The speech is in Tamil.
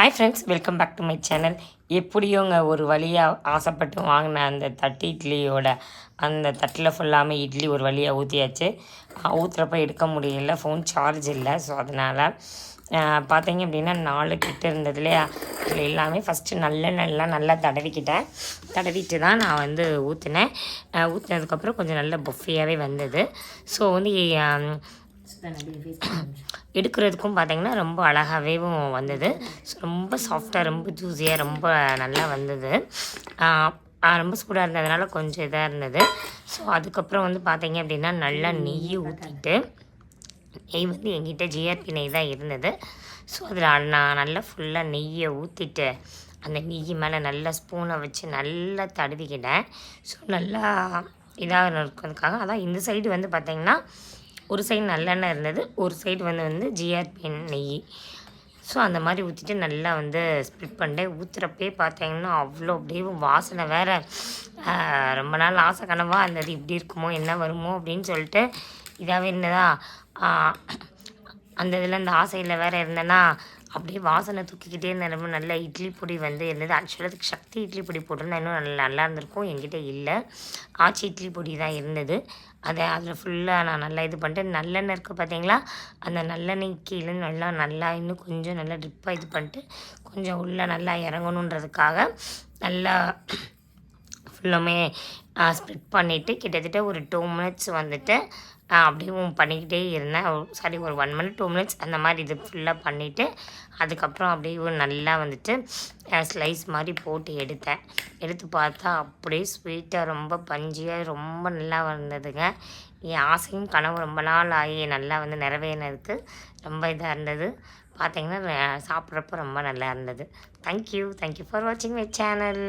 Hi friends, welcome back to my channel. எப்படியோங்க ஒரு வழியாக ஆசைப்பட்டு வாங்கின அந்த தட்டு இட்லியோட அந்த தட்டில் ஃபுல்லாமே இட்லி ஒரு வழியாக ஊற்றியாச்சு. ஊற்றுறப்ப எடுக்க முடியல, ஃபோன் சார்ஜ் இல்லை. ஸோ அதனால் பார்த்தீங்க அப்படின்னா 4 கிட்ட இருந்ததுலேயே அதில் எல்லாமே ஃபஸ்ட்டு நல்லா தடவிட்டு தான் நான் வந்து ஊற்றினேன். ஊற்றினதுக்கப்புறம் கொஞ்சம் நல்ல பஃபியாகவே வந்தது. ஸோ வந்து எடுக்கிறதுக்கும் பார்த்திங்கன்னா ரொம்ப அழகாகவும் வந்தது. ரொம்ப சாஃப்டாக, ரொம்ப ஜூஸியாக, ரொம்ப நல்லா வந்தது. ரொம்ப சூடாக இருந்ததுனால கொஞ்சம் இதாக இருந்தது. ஸோ அதுக்கப்புறம் வந்து பார்த்திங்க அப்படின்னா நல்லா நெய் ஊற்றிட்டு, நெய் வந்து எங்கிட்ட ஜிஆர்பி நெய் தான் இருந்தது. ஸோ அதில் நான் நல்லா ஃபுல்லாக நெய்யை ஊற்றிட்டு அந்த நெய் மேலே நல்லா ஸ்பூனை வச்சு நல்லா தடவிக்கிட்டேன். ஸோ நல்லா இதாக இருக்கிறதுக்காக அதான் இந்த சைடு வந்து பார்த்திங்கன்னா ஒரு சைடு நல்லெண்ணெய் இருந்தது, ஒரு சைடு வந்து ஜிஆர்பி நெய். ஸோ அந்த மாதிரி ஊற்றிட்டு நல்லா வந்து ஸ்ப்ளிட் பண்ணிட்டேன். ஊற்றுறப்பே பார்த்தீங்கன்னா அவ்வளோ அப்படியே வாசனை வேறு. ரொம்ப நாள் ஆசை கனவாக இருந்தது, இப்படி இருக்குமோ என்ன வருமோ அப்படின்னு சொல்லிட்டு இதாகவே இருந்ததா. அந்த இதில் அந்த ஆசையில் வேறு இருந்தேன்னா அப்படியே வாசனை தூக்கிக்கிட்டே இருந்தேன். ரொம்ப நல்ல இட்லி பொடி வந்து இருந்தது. ஆக்சுவலாக அதுக்கு சக்தி இட்லி பொடி போட்டிருந்தா இன்னும் நல்லா இருந்திருக்கும். என்கிட்ட இல்லை, ஆச்சி இட்லி பொடி தான் இருந்தது. அதில் ஃபுல்லாக நான் நல்லா இது பண்ணிட்டு, நல்லெண்ணெய் இருக்குது பார்த்தீங்களா, அந்த நல்லெண்ணெய் கீழே நல்லா இன்னும் கொஞ்சம் நல்லா ட்ரிப்பாக இது பண்ணிட்டு கொஞ்சம் உள்ளே நல்லா இறங்கணுன்றதுக்காக நல்லா ஃபுல்லுமே ஸ்ப்ளிட் பண்ணிவிட்டு கிட்டத்தட்ட ஒரு 2 மினிட்ஸ் வந்துட்டு அப்படியும் பண்ணிக்கிட்டே இருந்தேன். ஒரு 1 மினிட் 2 மினிட்ஸ் அந்த மாதிரி இது ஃபுல்லாக பண்ணிவிட்டு அதுக்கப்புறம் அப்படியே நல்லா வந்துட்டு ஸ்லைஸ் மாதிரி போட்டு எடுத்து பார்த்தா அப்படியே ஸ்வீட்டாக ரொம்ப பஞ்சியாக ரொம்ப நல்லா வந்ததுங்க. என் ஆசையும் கனவு ரொம்ப நாள் ஆகி நல்லா வந்து நிறைவேறினதுக்கு ரொம்ப இதாக இருந்தது. பார்த்திங்கன்னா சாப்பிட்றப்ப ரொம்ப நல்லா இருந்தது. தேங்க்யூ ஃபார் வாட்சிங் மை சேனல்.